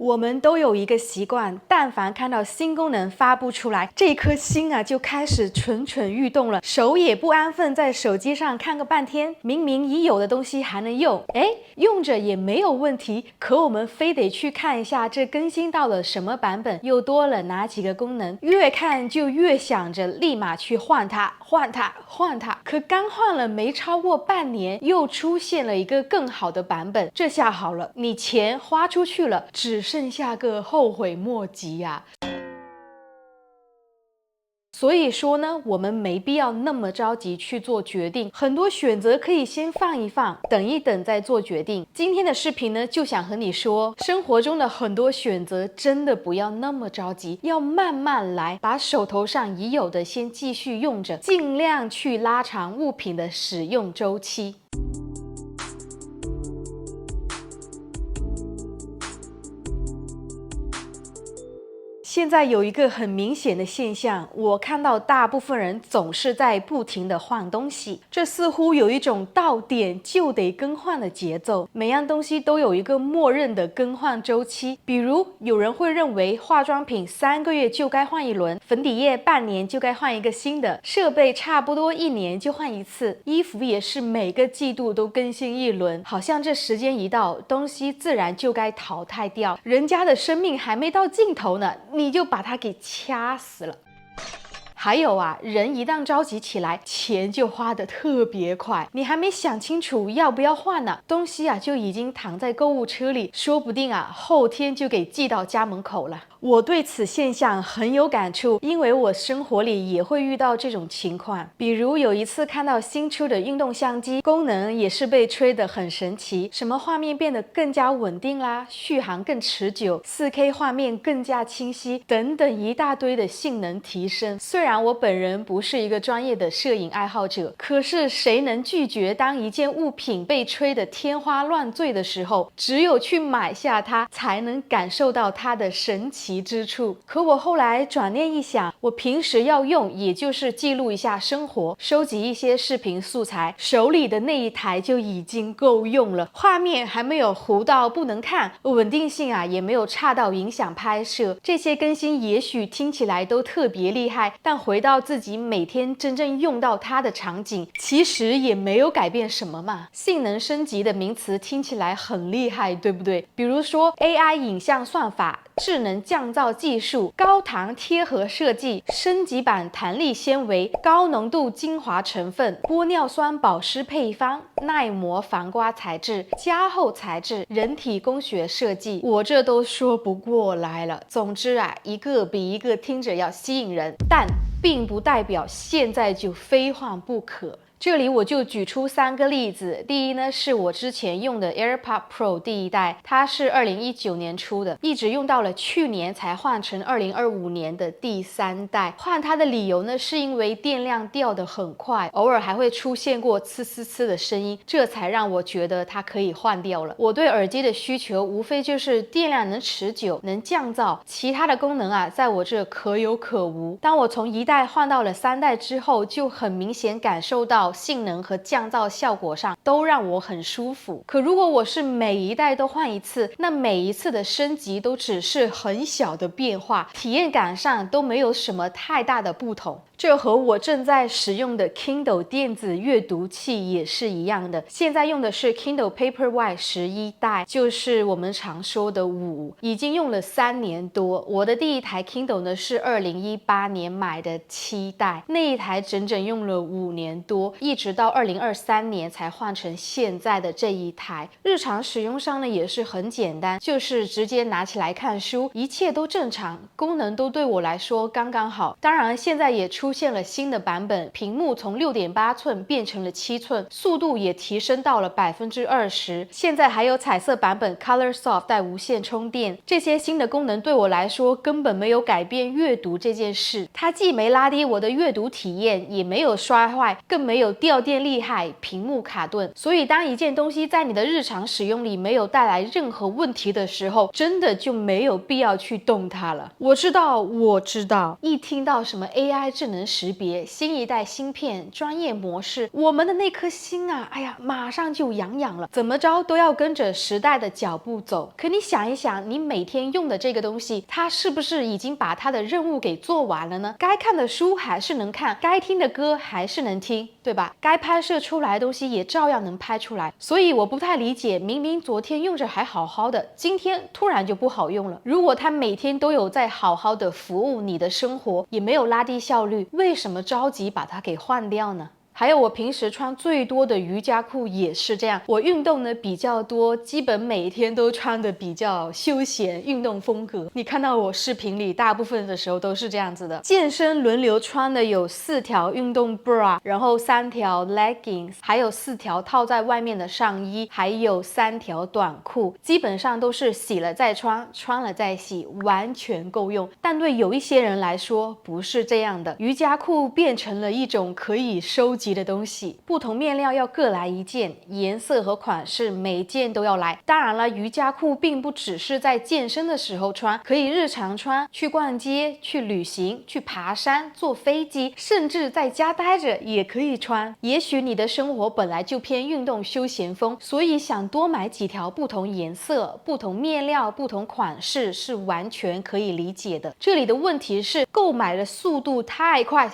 我們都有一個習慣，但凡看到新功能發布出來，這顆心啊就開始蠢蠢欲動了，手也不安分，在手機上看個半天，明明已有的東西還能用，用着也沒有問題，可我們非得去看一下這更新到了什麼版本，又多了哪幾個功能，越看就越想着立馬去換它。可剛換了沒超過半年，又出現了一個更好的版本，這下好了，你錢花出去了，只剩下個後悔莫及呀。所以說呢，我們沒必要那麼着急去做決定，很多選擇可以先放一放，等一等再做決定。今天的視頻呢，就想和你說，生活中的很多選擇真的不要那麼着急，要慢慢來，把手頭上已有的先繼續用着，盡量去拉長物品的使用週期。現在有一個很明顯的現象，我看到大部分人總是在不停地換東西，這似乎有一種到點就得更換的節奏。每樣東西都有一個默認的更換週期，比如有人會認為化妝品3個月就該換一輪，粉底液半年就該換一個新的，設備差不多1年就換一次，衣服也是每個季度都更新一輪，好像這時間一到，東西自然就該淘汰掉，人家的生命還沒到盡頭呢，你就把它給掐死了。還有啊，人一旦着急起來，錢就花得特別快，你還沒想清楚要不要換呢，東西啊就已經躺在購物車裡，說不定啊後天就給寄到家門口了。我對此現象很有感觸，因為我生活裡也會遇到這種情況。比如有一次看到新出的運動相機，功能也是被吹得很神奇，什麼畫面變得更加穩定啦，續航更持久，4K 畫面更加清晰，等等一大堆的性能提升。虽然我本人不是一個專業的攝影愛好者，可是誰能拒絕當一件物品被吹得天花亂墜的時候，只有去買下它，才能感受到它的神奇之處。可我後來轉念一想，我平時要用也就是記錄一下生活，收集一些視頻素材，手裡的那一台就已經夠用了，畫面還沒有糊到不能看，穩定性啊也沒有差到影響拍攝。這些更新也許聽起來都特別厲害，但回到自己每天真正用到它的場景，其實也沒有改變什麼嘛。性能升級的名詞听起來很厲害，对不对？比如說 AI 影像算法、智能降噪技術、高糖貼合設計、升級版彈力纖維、高濃度精華成分、玻尿酸保濕配方、耐磨防刮材質、加厚材質、人體工學設計，我這都說不過來了。總之啊，一個比一個聽着要吸引人，但並不代表現在就非換不可。這裡我就舉出3個例子。第一呢，是我之前用的 AirPods Pro 第一代，它是2019年出的，一直用到了去年才換成2025年的第3代。換它的理由呢，是因為電量掉得很快，偶爾還會出現過呲呲呲的聲音，這才讓我覺得它可以換掉了。我對耳機的需求無非就是電量能持久、能降噪，其他的功能啊，在我這可有可無。當我從1代換到了3代之後，就很明顯感受到性能和降噪效果上都讓我很舒服。可如果我是每一代都換一次，那每一次的升級都只是很小的变化，體驗感上都沒有什麼太大的不同。這和我正在使用的 Kindle 電子閱讀器也是一樣的。現在用的是 Kindle Paperwhite 11代，就是我們常說的5，已經用了3年多。我的第一台 Kindle 呢是2018年買的7代，那一台整整用了5年多，一直到2023年才換成現在的這一台。日常使用上呢也是很簡單，就是直接拿起來看書，一切都正常，功能都对我来說剛刚好。当然现在也出现了新的版本，屏幕从6.8寸变成了7寸，速度也提升到了20%。现在还有彩色版本 ColorSoft 带无线充电，这些新的功能对我来说根本没有改变阅读这件事。它既没拉低我的阅读体验，也没有摔坏，更没有有掉電厲害，屏幕卡頓。所以當一件東西在你的日常使用裡沒有帶來任何問題的時候，真的就沒有必要去動它了。我知道，一聽到什麼 AI 智能識別、新一代芯片、專業模式，我們的那顆心啊，哎呀，馬上就癢了。怎麼着都要跟着時代的腳步走。可你想一想，你每天用的這個東西，它是不是已經把它的任務給做完了呢？該看的書還是能看，該聽的歌還是能聽，對吧？該拍攝出來的東西也照樣能拍出來。所以我不太理解，明明昨天用着還好好的，今天突然就不好用了。如果它每天都有在好好的服務你的生活，也没有拉低效率，為什麼着急把它給換掉呢？還有我平時穿最多的瑜伽褲也是這樣，我運動呢比較多，基本每天都穿的比較休閒運動風格。你看到我視頻裡大部分的時候都是這樣子的。健身輪流穿的有4條運動 bra， 然後3條 leggings， 還有4條套在外面的上衣，還有3條短褲，基本上都是洗了再穿，穿了再洗，完全夠用。但對有一些人來說不是這樣的，瑜伽褲變成了一種可以收集的東西，不同面料要各來一件，顏色和款式每件都要来。當然了，瑜伽褲並不只是在健身的時候穿，可以日常穿，去逛街、去旅行、去爬山、坐飛機，甚至在家待着也可以穿。也許你的生活本來就偏運動休閒風，所以想多買幾條不同顏色、不同面料、不同款式是完全可以理解的。這裡的問題是購買的速度太快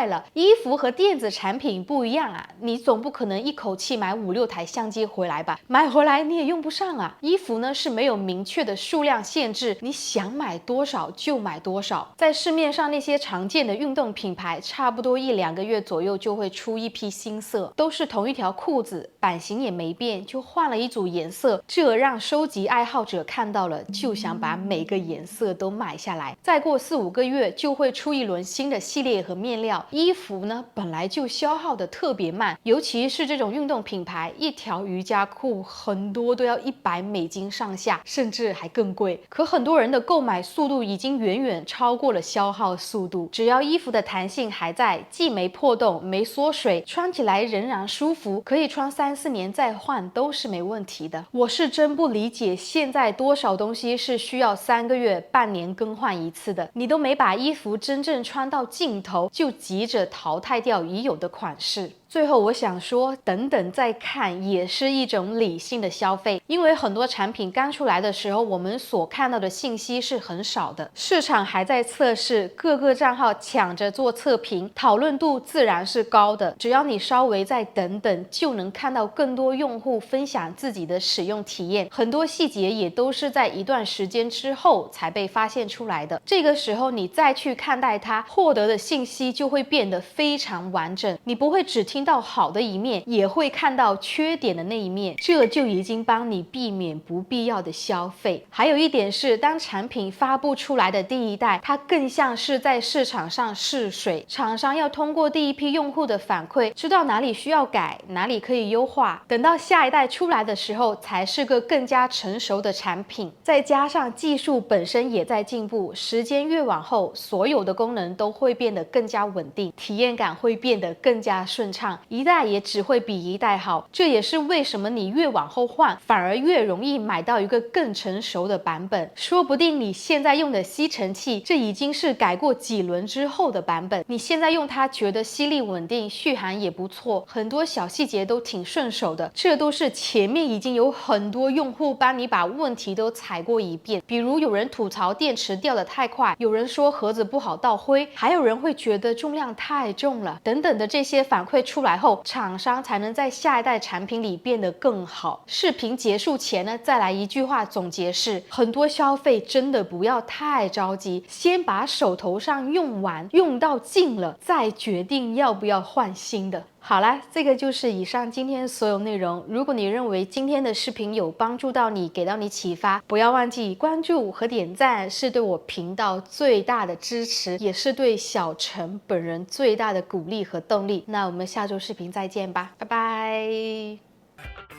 了，衣服和電子產品不一樣啊，你總不可能一口氣買5、6台相機回來吧？買回來你也用不上啊。衣服呢是沒有明確的數量限制，你想買多少就買多少。在市面上那些常見的運動品牌，差不多1、2個月左右就會出一批新色，都是同一條褲子，版型也沒變，就換了一組顏色。這讓收集愛好者看到了，就想把每個顏色都買下來。再過4、5個月就會出一輪新的系列和面料。衣服呢本來就消耗的特別慢，尤其是這種運動品牌，一條瑜伽褲很多都要$100上下，甚至還更貴。可很多人的購買速度已經遠遠超過了消耗速度。只要衣服的彈性還在，既沒破洞、沒縮水，穿起來仍然舒服，可以穿3、4年再換都是沒問題的。我是真不理解現在多少東西是需要3個月、半年更換一次的。你都沒把衣服真正穿到盡頭，就急着淘汰掉已有的款式。最後我想說，等等再看也是一種理性的消費，因為很多產品剛出來的時候，我們所看到的信息是很少的，市场還在測試，各個賬號搶着做測評，討論度自然是高的。只要你稍微再等等，就能看到更多用戶分享自己的使用體驗，很多細節也都是在一段時間之後才被發現出來的。這個時候你再去看待它，獲得的信息就會變得非常完整，你不會只聽到好的一面，也會看到缺點的那一面，這就已經幫你避免不必要的消費。還有一點是，當產品發布出來的第一代，它更像是在市場上試水，廠商要通過第一批用戶的反饋，知道哪裡需要改，哪裡可以優化，等到下一代出來的時候，才是個更加成熟的產品。再加上技術本身也在進步，時間越往後，所有的功能都會變得更加穩定，體驗感會變得更加順暢，一代也只會比一代好。這也是為什麼你越往後換，反而越容易買到一個更成熟的版本。說不定你現在用的吸尘器，這已經是改過幾輪之後的版本，你現在用它覺得吸力穩定，續航也不錯，很多小細節都挺順手的，這都是前面已經有很多用戶幫你把問題都踩過一遍。比如有人吐槽電池掉得太快，有人說盒子不好倒灰，還有人會覺得重量太重了，等等的这些反馈出來後，廠商才能在下一代產品裡變得更好。視頻結束前呢，再來一句話總結是：很多消費真的不要太着急，先把手頭上用完，用到盡了，再決定要不要換新的。好啦，這個就是以上今天所有內容。如果你認為今天的視頻有幫助到你，給到你啟發，不要忘記關注和點讚，是對我頻道最大的支持，也是對小陳本人最大的鼓勵和動力。那我們下周視頻再見吧，拜拜。